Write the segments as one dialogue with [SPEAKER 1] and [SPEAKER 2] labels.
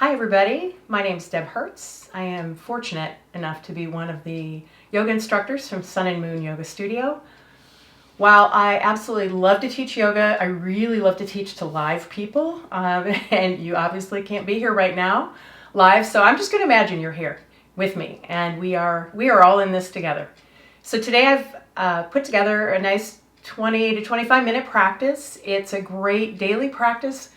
[SPEAKER 1] Hi everybody, my name is Deb Hertz. I am fortunate enough to be one of the yoga instructors from Sun and Moon Yoga Studio. While I absolutely love to teach yoga, I really love to teach to live people. And you obviously can't be here right now live, so I'm just going to imagine you're here with me and we are all in this together. So today I've put together a nice 20 to 25 minute practice. It's a great daily practice,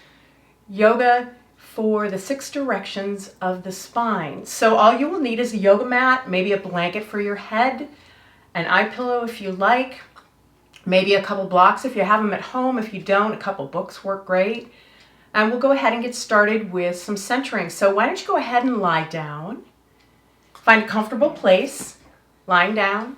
[SPEAKER 1] yoga for the 6 directions of the spine. So all you will need is a yoga mat, maybe a blanket for your head, an eye pillow if you like, maybe a couple blocks if you have them at home. If you don't, a couple books work great. And we'll go ahead and get started with some centering. So why don't you go ahead and lie down. Find a comfortable place, lying down.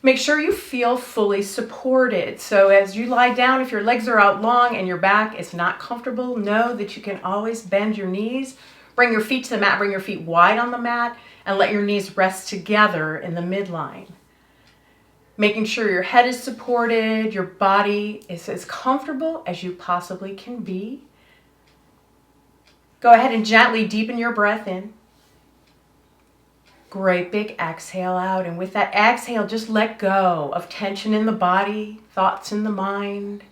[SPEAKER 1] Make sure you feel fully supported. So as you lie down, if your legs are out long and your back is not comfortable, know that you can always bend your knees. Bring your feet to the mat, bring your feet wide on the mat, and let your knees rest together in the midline. Making sure your head is supported, your body is as comfortable as you possibly can be. Go ahead and gently deepen your breath in. Great big exhale out, and with that exhale, just let go of tension in the body, thoughts in the mind.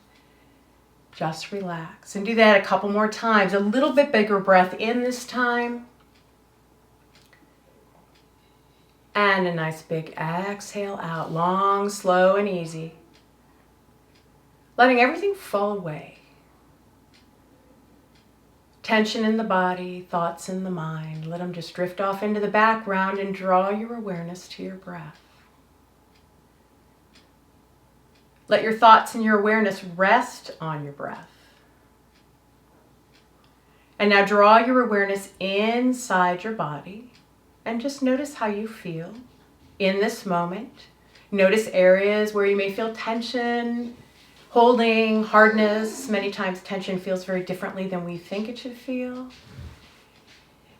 [SPEAKER 1] Just relax and do that a couple more times. A little bit bigger breath in this time. And a nice big exhale out, long, slow, and easy. Letting everything fall away. Tension in the body, thoughts in the mind. Let them just drift off into the background and draw your awareness to your breath. Let your thoughts and your awareness rest on your breath. And now draw your awareness inside your body and just notice how you feel in this moment. Notice areas where you may feel tension, holding, hardness. Many times tension feels very differently than we think it should feel.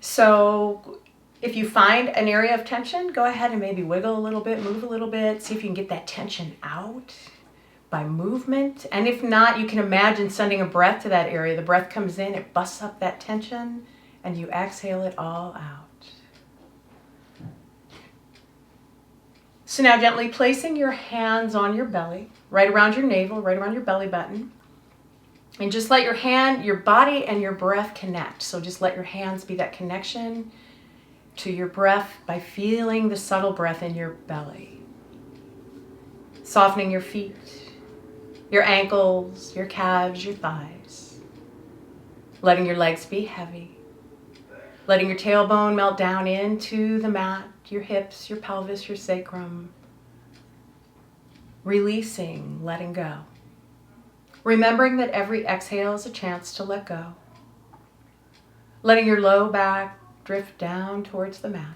[SPEAKER 1] So if you find an area of tension, go ahead and maybe wiggle a little bit, move a little bit, see if you can get that tension out by movement. And if not, you can imagine sending a breath to that area. The breath comes in, it busts up that tension, and you exhale it all out. So now gently placing your hands on your belly, right around your navel, right around your belly button. And just let your body and your breath connect. So just let your hands be that connection to your breath by feeling the subtle breath in your belly. Softening your feet, your ankles, your calves, your thighs. Letting your legs be heavy. Letting your tailbone melt down into the mat, your hips, your pelvis, your sacrum. Releasing, letting go. Remembering that every exhale is a chance to let go. Letting your low back drift down towards the mat.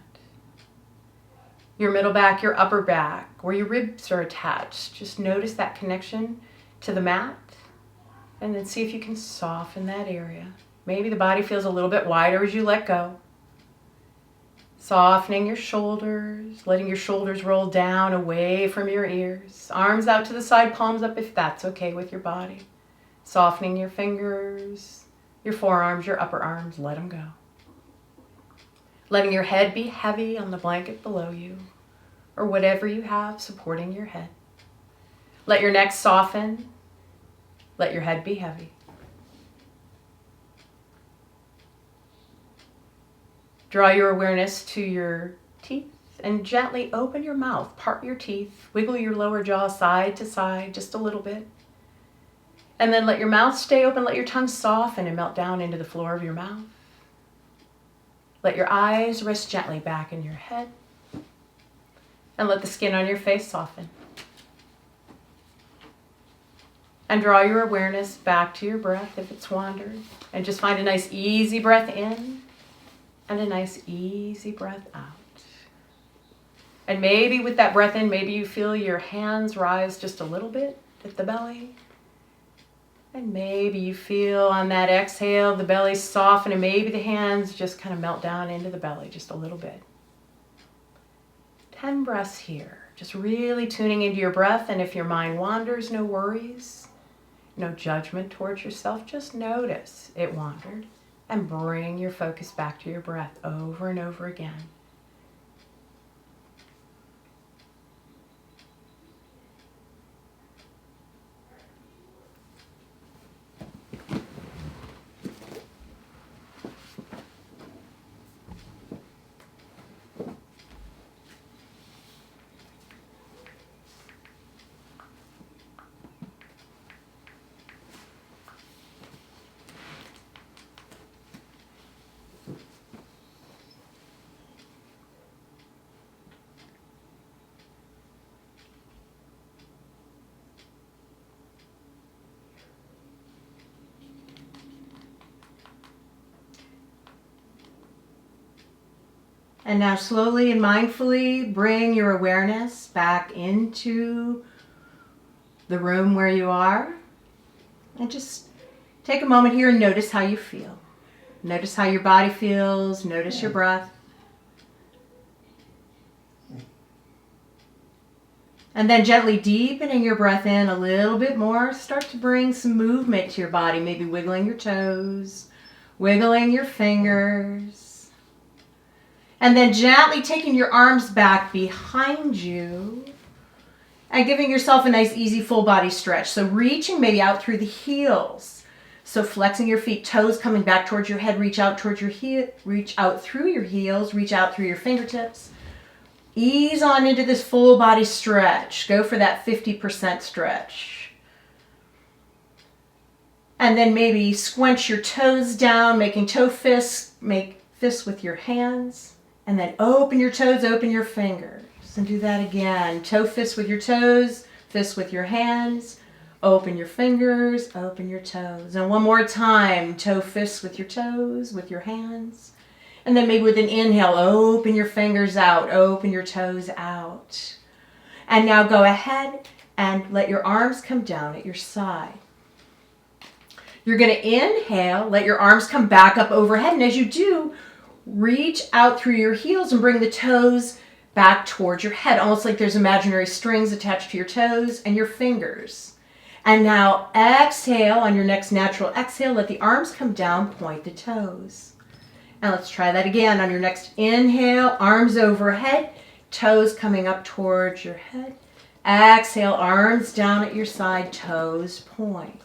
[SPEAKER 1] Your middle back, your upper back, where your ribs are attached. Just notice that connection to the mat and then see if you can soften that area. Maybe the body feels a little bit wider as you let go. Softening your shoulders, letting your shoulders roll down away from your ears. Arms out to the side, palms up if that's okay with your body. Softening your fingers, your forearms, your upper arms, let them go. Letting your head be heavy on the blanket below you or whatever you have supporting your head. Let your neck soften. Let your head be heavy. Draw your awareness to your teeth and gently open your mouth, part your teeth, wiggle your lower jaw side to side just a little bit. And then let your mouth stay open, let your tongue soften and melt down into the floor of your mouth. Let your eyes rest gently back in your head. And let the skin on your face soften. And draw your awareness back to your breath if it's wandered. And just find a nice easy breath in. And a nice easy breath out. And maybe with that breath in, maybe you feel your hands rise just a little bit at the belly. And maybe you feel on that exhale, the belly soften and maybe the hands just kind of melt down into the belly just a little bit. 10 breaths here. Just really tuning into your breath. And if your mind wanders, no worries. No judgment towards yourself. Just notice it wandered. And bring your focus back to your breath over and over again. And now slowly and mindfully bring your awareness back into the room where you are. And just take a moment here and notice how you feel. Notice how your body feels. Notice your breath. And then gently deepening your breath in a little bit more. Start to bring some movement to your body. Maybe wiggling your toes, wiggling your fingers. And then gently taking your arms back behind you and giving yourself a nice easy full body stretch. So reaching maybe out through the heels. So flexing your feet, toes coming back towards your head, reach out towards your heel, reach out through your heels, reach out through your fingertips. Ease on into this full body stretch. Go for that 50% stretch. And then maybe squinch your toes down, making toe fists, make fists with your hands. And then open your toes, open your fingers. And do that again. Toe fists with your toes, fists with your hands. Open your fingers, open your toes. And one more time. Toe fists with your toes, with your hands. And then maybe with an inhale, open your fingers out, open your toes out. And now go ahead and let your arms come down at your side. You're going to inhale, let your arms come back up overhead. And as you do, reach out through your heels and bring the toes back towards your head, almost like there's imaginary strings attached to your toes and your fingers. And now exhale, on your next natural exhale, let the arms come down, point the toes. And let's try that again. On your next inhale, arms overhead, toes coming up towards your head. Exhale, arms down at your side, toes point.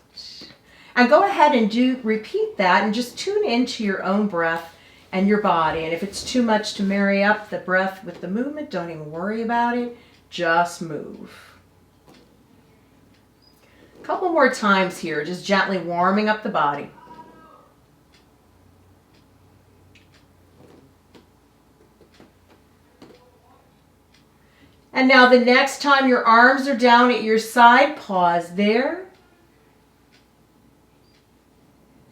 [SPEAKER 1] And go ahead and repeat that and just tune into your own breath and your body. And if it's too much to marry up the breath with the movement, don't even worry about it. Just move. A couple more times here, just gently warming up the body. And now the next time your arms are down at your side, pause there.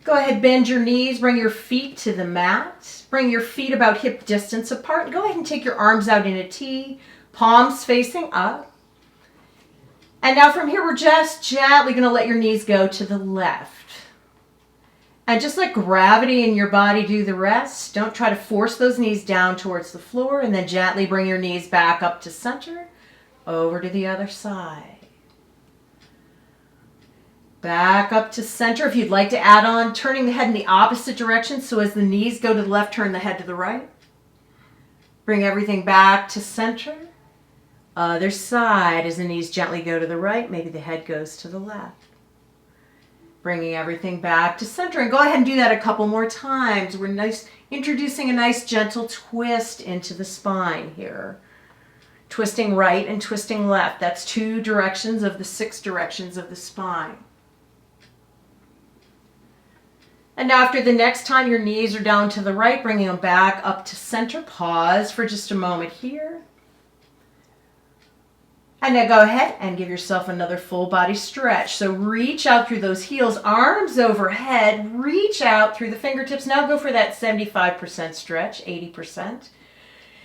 [SPEAKER 1] Go ahead, bend your knees, bring your feet to the mat. Bring your feet about hip distance apart. Go ahead and take your arms out in a T, palms facing up. And now from here, we're just gently going to let your knees go to the left. And just let gravity in your body do the rest. Don't try to force those knees down towards the floor. And then gently bring your knees back up to center, over to the other side. Back up to center. If you'd like to add on, turning the head in the opposite direction. So as the knees go to the left, turn the head to the right. Bring everything back to center. Other side, as the knees gently go to the right, maybe the head goes to the left. Bringing everything back to center. And go ahead and do that a couple more times. We're introducing a nice gentle twist into the spine here. Twisting right and twisting left. That's 2 directions of the 6 directions of the spine. And now after the next time your knees are down to the right, bringing them back up to center. Pause for just a moment here. And now go ahead and give yourself another full body stretch. So reach out through those heels, arms overhead, reach out through the fingertips. Now go for that 75% stretch, 80%.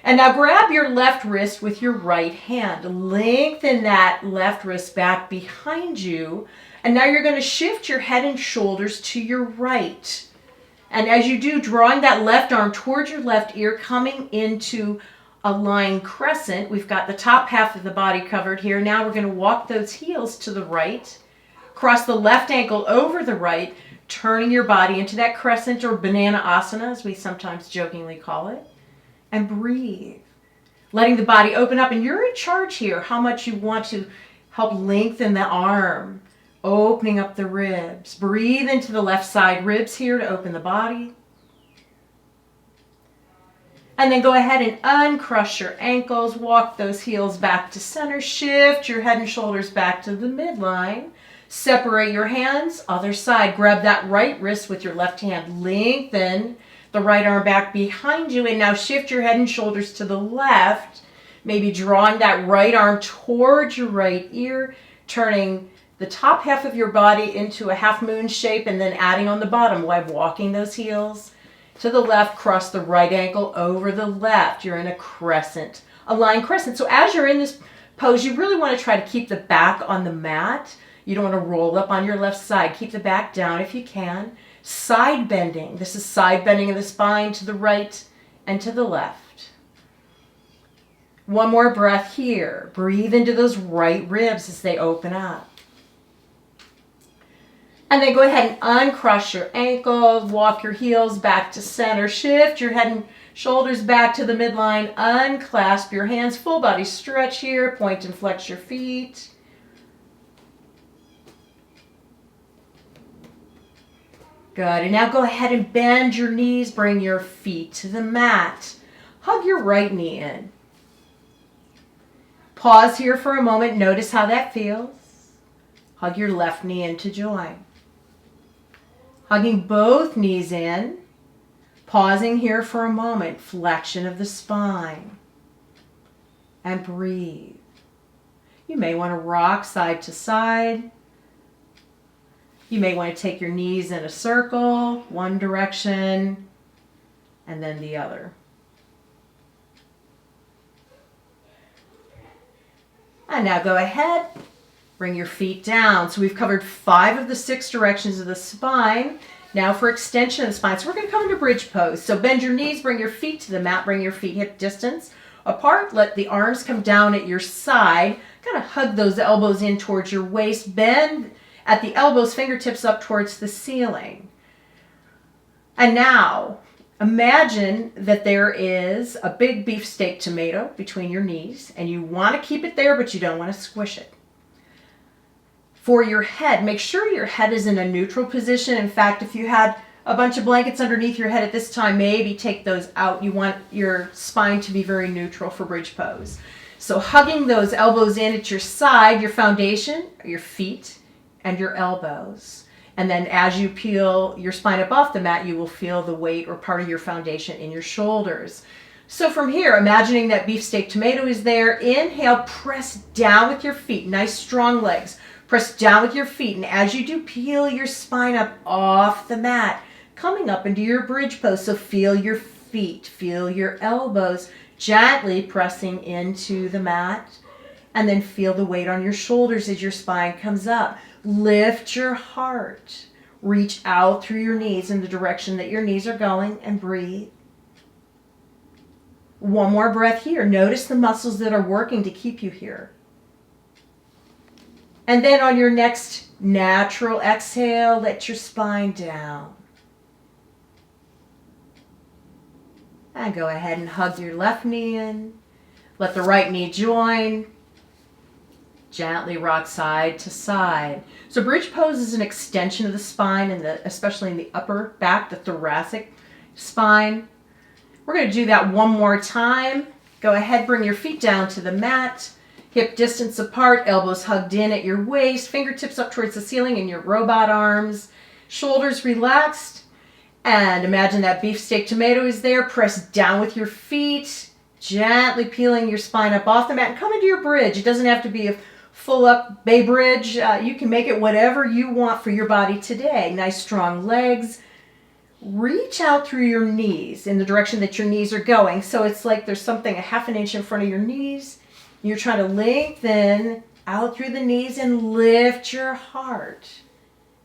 [SPEAKER 1] And now grab your left wrist with your right hand. Lengthen that left wrist back behind you. And now you're going to shift your head and shoulders to your right. And as you do, drawing that left arm towards your left ear, coming into a line crescent. We've got the top half of the body covered here. Now we're going to walk those heels to the right. Cross the left ankle over the right. turning your body into that crescent or banana asana, as we sometimes jokingly call it, and breathe. Letting the body open up, and you're in charge here, how much you want to help lengthen the arm, opening up the ribs. Breathe into the left side ribs here to open the body. And then go ahead and uncrush your ankles, walk those heels back to center, shift your head and shoulders back to the midline. Separate your hands, other side. Grab that right wrist with your left hand, lengthen the right arm back behind you, and now shift your head and shoulders to the left, maybe drawing that right arm towards your right ear, turning the top half of your body into a half moon shape, and then adding on the bottom while walking those heels to the left. Cross the right ankle over the left. You're in a crescent, a line crescent. So as you're in this pose, you really want to try to keep the back on the mat. You don't want to roll up on your left side. Keep the back down if you can. Side bending. This is side bending of the spine to the right and to the left. One more breath here. Breathe into those right ribs as they open up. And then go ahead and uncross your ankles, walk your heels back to center, shift your head and shoulders back to the midline, unclasp your hands, full body stretch here, point and flex your feet. Good, and now go ahead and bend your knees, bring your feet to the mat. Hug your right knee in. Pause here for a moment, notice how that feels. Hug your left knee in to join. Hugging both knees in, pausing here for a moment, flexion of the spine, and breathe. You may want to rock side to side. You may want to take your knees in a circle, one direction, and then the other. And now go ahead. Bring your feet down. So we've covered 5 of the 6 directions of the spine. Now for extension of the spine. So we're going to come into bridge pose. So bend your knees, bring your feet to the mat, bring your feet hip distance apart. Let the arms come down at your side. Kind of hug those elbows in towards your waist. Bend at the elbows, fingertips up towards the ceiling. And now imagine that there is a big beefsteak tomato between your knees, and you want to keep it there, but you don't want to squish it. For your head, make sure your head is in a neutral position. In fact, if you had a bunch of blankets underneath your head at this time, maybe take those out. You want your spine to be very neutral for bridge pose. So hugging those elbows in at your side, your foundation, your feet, and your elbows. And then as you peel your spine up off the mat, you will feel the weight or part of your foundation in your shoulders. So from here, imagining that beefsteak tomato is there, inhale, press down with your feet, nice strong legs. Press down with your feet, and as you do, peel your spine up off the mat, coming up into your bridge pose. So feel your feet, feel your elbows, gently pressing into the mat, and then feel the weight on your shoulders as your spine comes up. Lift your heart, reach out through your knees in the direction that your knees are going, and breathe. One more breath here. Notice the muscles that are working to keep you here. And then on your next natural exhale, let your spine down. And go ahead and hug your left knee in. Let the right knee join. Gently rock side to side. So bridge pose is an extension of the spine, and especially in the upper back, the thoracic spine. We're going to do that one more time. Go ahead, bring your feet down to the mat. Hip distance apart, elbows hugged in at your waist, fingertips up towards the ceiling in your robot arms, shoulders relaxed, and imagine that beefsteak tomato is there. Press down with your feet, gently peeling your spine up off the mat, and come into your bridge. It doesn't have to be a full up bay bridge. You can make it whatever you want for your body today. Nice strong legs. Reach out through your knees in the direction that your knees are going. So it's like there's something a half an inch in front of your knees. You're trying to lengthen out through the knees and lift your heart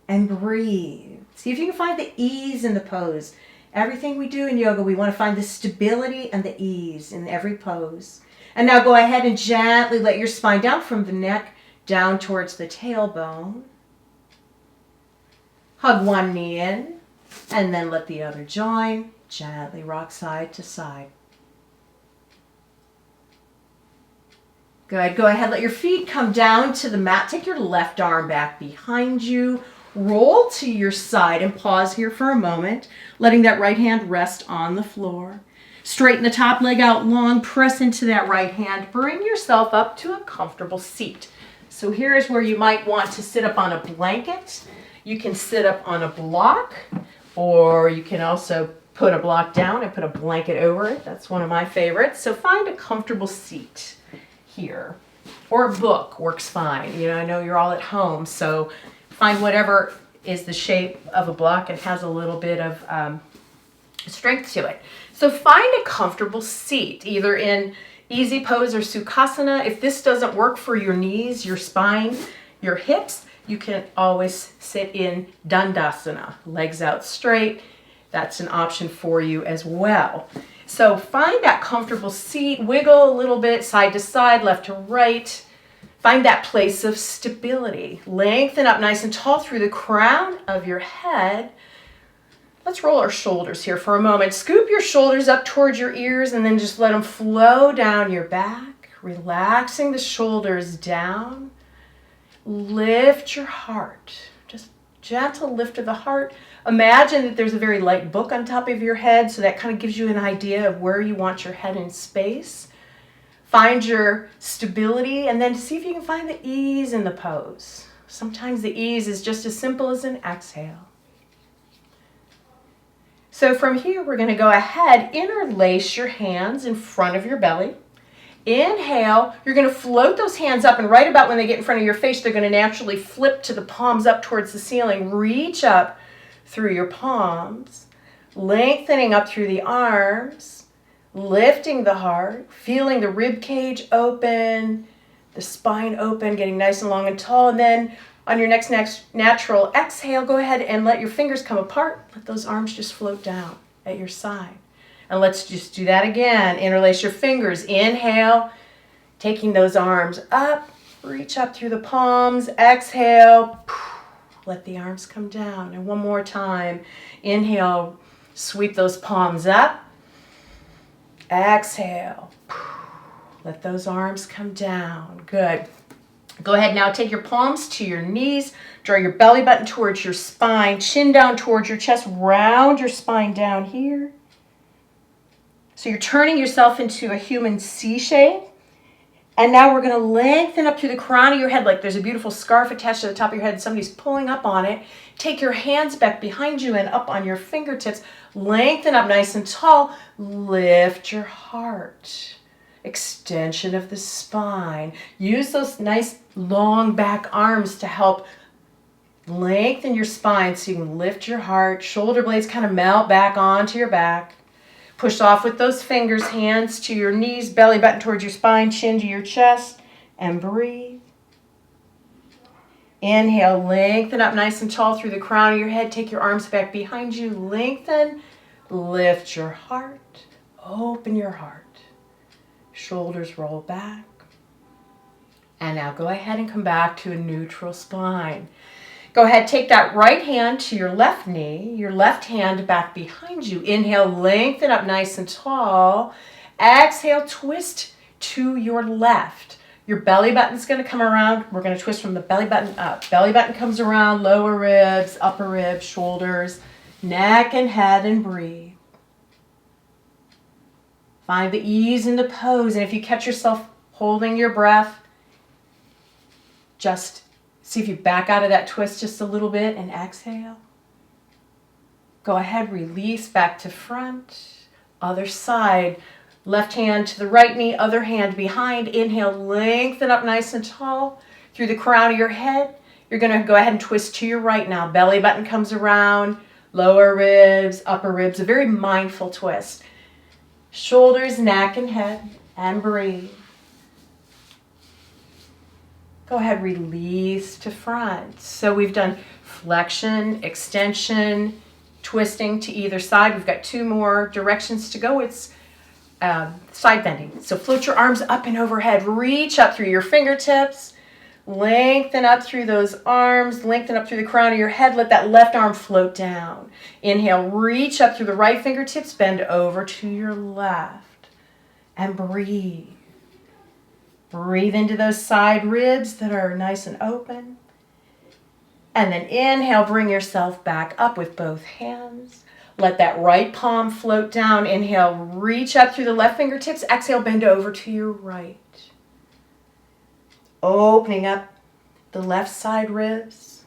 [SPEAKER 1] and breathe. See if you can find the ease in the pose. Everything we do in yoga, we want to find the stability and the ease in every pose. And now go ahead and gently let your spine down from the neck down towards the tailbone. Hug one knee in, and then let the other join. Gently rock side to side. Good. Go ahead, let your feet come down to the mat. Take your left arm back behind you. Roll to your side and pause here for a moment, letting that right hand rest on the floor. Straighten the top leg out long, press into that right hand. Bring yourself up to a comfortable seat. So here is where you might want to sit up on a blanket. You can sit up on a block, or you can also put a block down and put a blanket over it. That's one of my favorites. So find a comfortable seat here. Or a book works fine. You know, I know you're all at home, so find whatever is the shape of a block and has a little bit of strength to it. So find a comfortable seat, either in easy pose or sukhasana. If this doesn't work for your knees, your spine, your hips, you can always sit in dandasana, legs out straight. That's an option for you as well. So find that comfortable seat, wiggle a little bit side to side, left to right. Find that place of stability. Lengthen up nice and tall through the crown of your head. Let's roll our shoulders here for a moment. Scoop your shoulders up towards your ears and then just let them flow down your back, relaxing the shoulders down. Lift your heart. Just gentle lift of the heart. Imagine that there's a very light book on top of your head, so that kind of gives you an idea of where you want your head in space. Find your stability and then see if you can find the ease in the pose. Sometimes the ease is just as simple as an exhale. So from here, we're going to go ahead, interlace your hands in front of your belly. Inhale, you're going to float those hands up, and right about when they get in front of your face, they're going to naturally flip to the palms up towards the ceiling. Reach up through your palms, lengthening up through the arms, lifting the heart, feeling the rib cage open, the spine open, getting nice and long and tall. And then on your next natural exhale, go ahead and let your fingers come apart. Let those arms just float down at your side. And let's just do that again. Interlace your fingers. Inhale, taking those arms up. Reach up through the palms. Exhale. Let the arms come down. And one more time. Inhale, sweep those palms up. Exhale. Let those arms come down. Good. Go ahead now, take your palms to your knees, draw your belly button towards your spine, chin down towards your chest, round your spine down here. So you're turning yourself into a human C shape. And now we're going to lengthen up through the crown of your head like there's a beautiful scarf attached to the top of your head and somebody's pulling up on it. Take your hands back behind you and up on your fingertips. Lengthen up nice and tall. Lift your heart. Extension of the spine. Use those nice long back arms to help lengthen your spine so you can lift your heart. Shoulder blades kind of melt back onto your back. Push off with those fingers, hands to your knees, belly button towards your spine, chin to your chest, and breathe. Inhale, lengthen up nice and tall through the crown of your head. Take your arms back behind you, lengthen, lift your heart, open your heart. Shoulders roll back. And now go ahead and come back to a neutral spine. Go ahead, take that right hand to your left knee, your left hand back behind you. Inhale, lengthen up nice and tall. Exhale, twist to your left. Your belly button's going to come around. We're going to twist from the belly button up. Belly button comes around, lower ribs, upper ribs, shoulders, neck and head, and breathe. Find the ease in the pose. And if you catch yourself holding your breath, just see if you back out of that twist just a little bit and exhale. Go ahead, release back to front. Other side. Left hand to the right knee, other hand behind. Inhale, lengthen up nice and tall through the crown of your head. You're going to go ahead and twist to your right now. Belly button comes around, lower ribs, upper ribs. A very mindful twist. Shoulders, neck, and head, and breathe. Go ahead, release to front. So we've done flexion, extension, twisting to either side. We've got two more directions to go. It's side bending. So float your arms up and overhead. Reach up through your fingertips. Lengthen up through those arms, lengthen up through the crown of your head. Let that left arm float down. Inhale, reach up through the right fingertips, bend over to your left, and breathe. Breathe into those side ribs that are nice and open. And then inhale, bring yourself back up with both hands. Let that right palm float down. Inhale, reach up through the left fingertips. Exhale, bend over to your right. Opening up the left side ribs.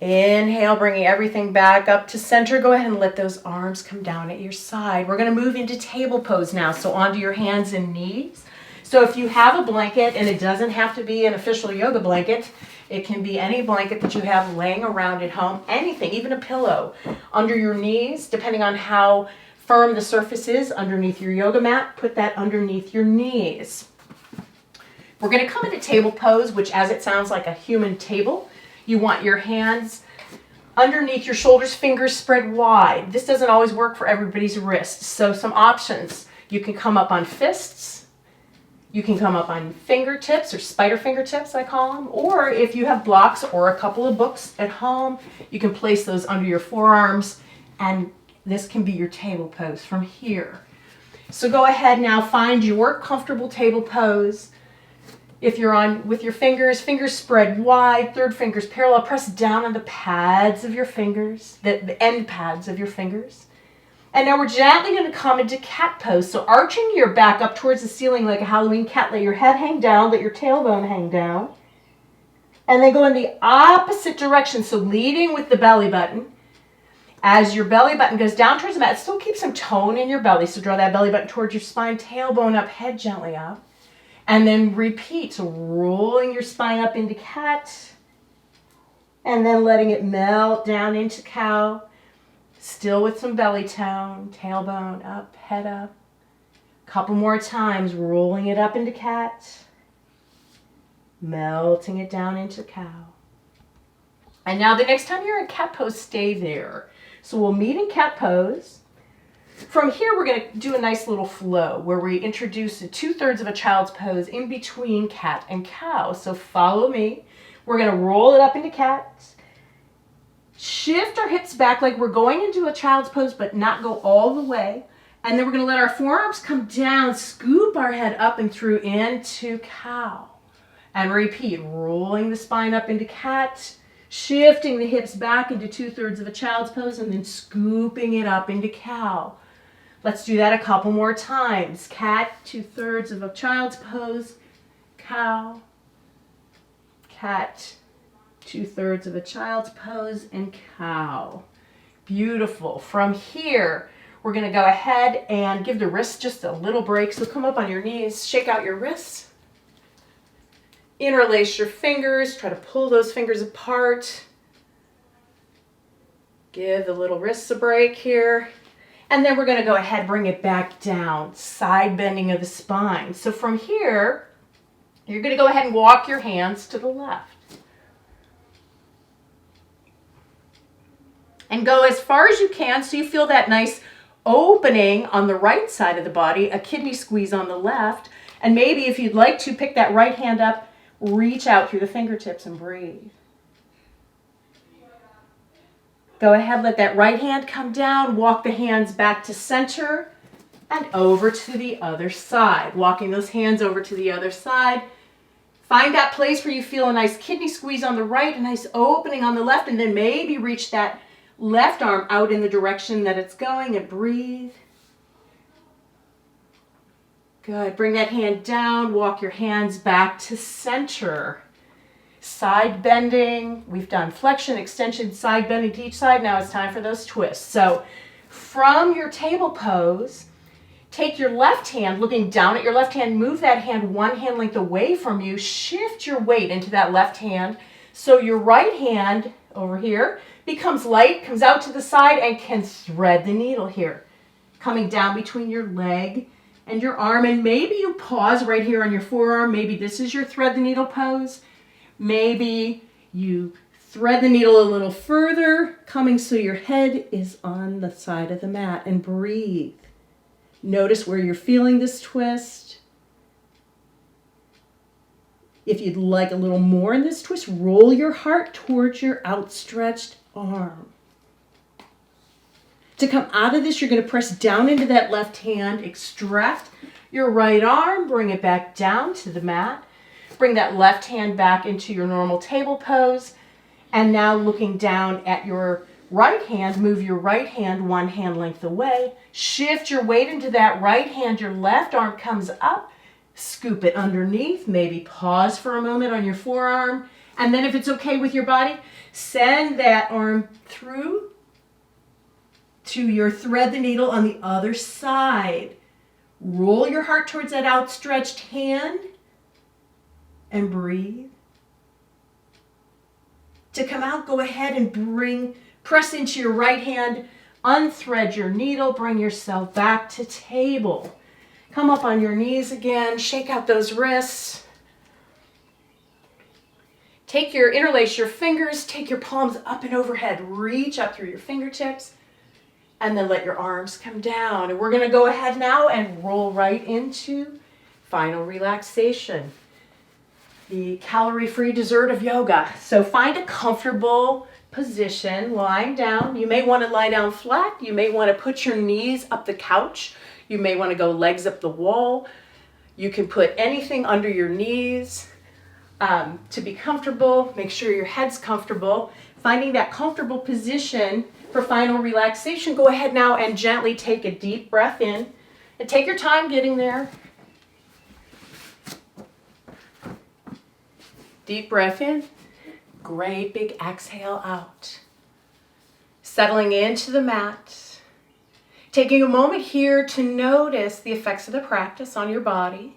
[SPEAKER 1] Inhale, bringing everything back up to center. Go ahead and let those arms come down at your side. We're going to move into table pose now, so onto your hands and knees. So if you have a blanket, and it doesn't have to be an official yoga blanket, it can be any blanket that you have laying around at home, anything, even a pillow under your knees, depending on how firm the surface is underneath your yoga mat, put that underneath your knees. We're going to come into table pose, which as it sounds like a human table. You want your hands underneath your shoulders, fingers spread wide. This doesn't always work for everybody's wrists. So some options. You can come up on fists. You can come up on fingertips, or spider fingertips I call them. Or if you have blocks or a couple of books at home, you can place those under your forearms, and this can be your table pose from here. So go ahead now, find your comfortable table pose. If you're on with your fingers spread wide, third finger's parallel, press down on the pads of your fingers, the end pads of your fingers. And now we're gently going to come into cat pose. So arching your back up towards the ceiling like a Halloween cat, let your head hang down, let your tailbone hang down. And then go in the opposite direction, so leading with the belly button. As your belly button goes down towards the mat, still keep some tone in your belly, so draw that belly button towards your spine, tailbone up, head gently up. And then repeat, so rolling your spine up into cat, and then letting it melt down into cow, still with some belly tone, tailbone up, head up. Couple more times, rolling it up into cat, melting it down into cow. And now the next time you're in cat pose, stay there. So we'll meet in cat pose. From here, we're going to do a nice little flow where we introduce the 2/3 of a child's pose in between cat and cow. So follow me. We're going to roll it up into cat. Shift our hips back like we're going into a child's pose, but not go all the way. And then we're going to let our forearms come down, scoop our head up and through into cow. And repeat, rolling the spine up into cat, shifting the hips back into 2/3 of a child's pose, and then scooping it up into cow. Let's do that a couple more times. Cat, 2/3 of a child's pose, cow, cat, 2/3 of a child's pose, and cow. Beautiful. From here, we're going to go ahead and give the wrists just a little break. So come up on your knees, shake out your wrists, interlace your fingers, try to pull those fingers apart. Give the little wrists a break here. And then we're going to go ahead and bring it back down, side bending of the spine. So from here, you're going to go ahead and walk your hands to the left. And go as far as you can so you feel that nice opening on the right side of the body, a kidney squeeze on the left. And maybe if you'd like to, pick that right hand up, reach out through the fingertips and breathe. Go ahead, let that right hand come down, walk the hands back to center and over to the other side. Walking those hands over to the other side. Find that place where you feel a nice kidney squeeze on the right, a nice opening on the left, and then maybe reach that left arm out in the direction that it's going and breathe. Good. Bring that hand down, walk your hands back to center. Side bending. We've done flexion, extension, side bending to each side. Now it's time for those twists. So from your table pose, take your left hand, looking down at your left hand, move that hand one hand length away from you, shift your weight into that left hand. So your right hand over here becomes light, comes out to the side, and can thread the needle here. Coming down between your leg and your arm, and maybe you pause right here on your forearm. Maybe this is your thread the needle pose. Maybe you thread the needle a little further, coming so your head is on the side of the mat, and breathe. Notice where you're feeling this twist. If you'd like a little more in this twist, roll your heart towards your outstretched arm. To come out of this, you're going to press down into that left hand, extract your right arm, bring it back down to the mat. Bring that left hand back into your normal table pose. And now looking down at your right hand, move your right hand one hand length away. Shift your weight into that right hand. Your left arm comes up. Scoop it underneath. Maybe pause for a moment on your forearm. And then if it's okay with your body, send that arm through to your thread the needle on the other side. Roll your heart towards that outstretched hand and breathe. To come out, go ahead and press into your right hand, unthread your needle, bring yourself back to table. Come up on your knees again, shake out those wrists. Interlace your fingers, take your palms up and overhead, reach up through your fingertips, and then let your arms come down. And we're going to go ahead now and roll right into final relaxation. The calorie-free dessert of yoga. So find a comfortable position, lying down. You may want to lie down flat. You may want to put your knees up the couch. You may want to go legs up the wall. You can put anything under your knees to be comfortable. Make sure your head's comfortable. Finding that comfortable position for final relaxation, go ahead now and gently take a deep breath in. And take your time getting there. Deep breath in. Great big exhale out. Settling into the mat. Taking a moment here to notice the effects of the practice on your body.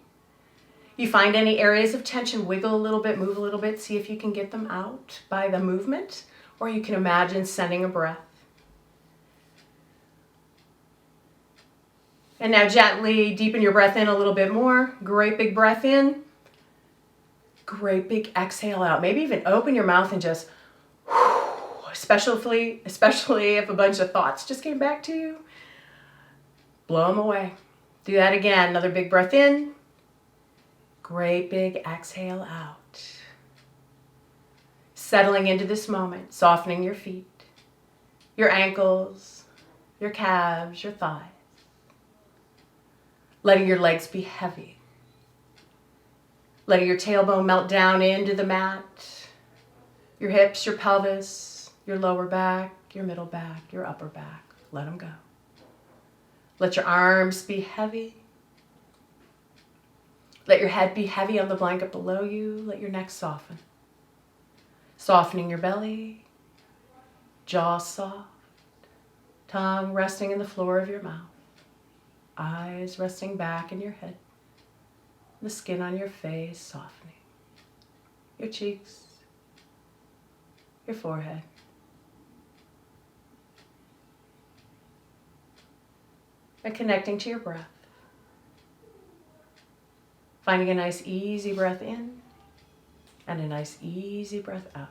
[SPEAKER 1] You find any areas of tension, wiggle a little bit, move a little bit, see if you can get them out by the movement, or you can imagine sending a breath. And now gently deepen your breath in a little bit more. Great big breath in. Great big exhale out. Maybe even open your mouth and just, especially if a bunch of thoughts just came back to you, blow them away. Do that again. Another big breath in. Great big exhale out. Settling into this moment, softening your feet, your ankles, your calves, your thighs. Letting your legs be heavy. Letting your tailbone melt down into the mat. Your hips, your pelvis, your lower back, your middle back, your upper back. Let them go. Let your arms be heavy. Let your head be heavy on the blanket below you. Let your neck soften. Softening your belly. Jaw soft. Tongue resting in the floor of your mouth. Eyes resting back in your head. The skin on your face softening. Your cheeks. Your forehead. And connecting to your breath. Finding a nice easy breath in and a nice easy breath out.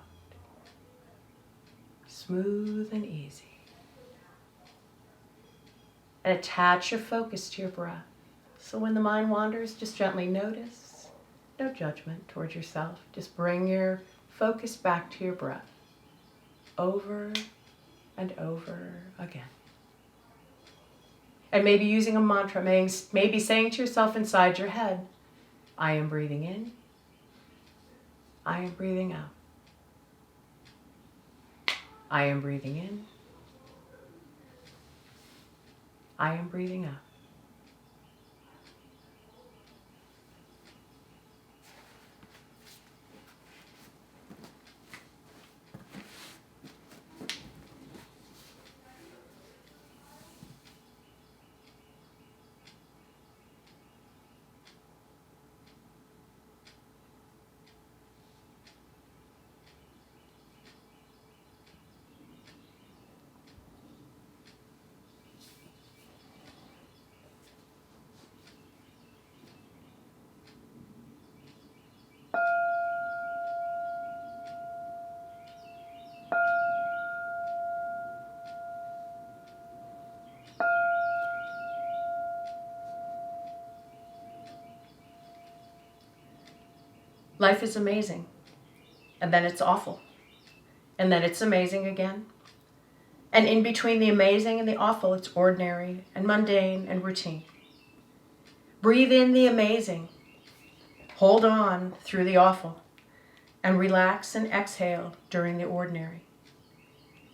[SPEAKER 1] Smooth and easy. And attach your focus to your breath. So when the mind wanders, just gently notice. No judgment towards yourself. Just bring your focus back to your breath. Over and over again. And maybe using a mantra, maybe saying to yourself inside your head, I am breathing in. I am breathing out. I am breathing in. I am breathing out. Life is amazing, and then it's awful, and then it's amazing again. And in between the amazing and the awful, it's ordinary and mundane and routine. Breathe in the amazing, hold on through the awful, and relax and exhale during the ordinary.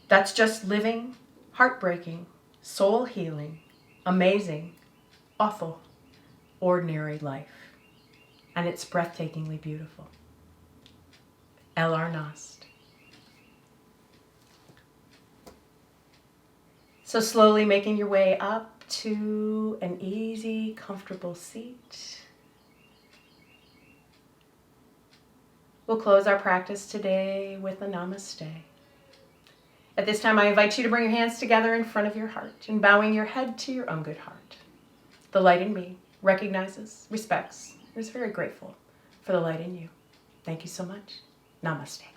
[SPEAKER 1] That's just living, heartbreaking, soul healing, amazing, awful, ordinary life. And it's breathtakingly beautiful. Namaste. So slowly making your way up to an easy, comfortable seat. We'll close our practice today with a namaste. At this time, I invite you to bring your hands together in front of your heart and bowing your head to your own good heart. The light in me recognizes, respects, and is very grateful for the light in you. Thank you so much. Namaste.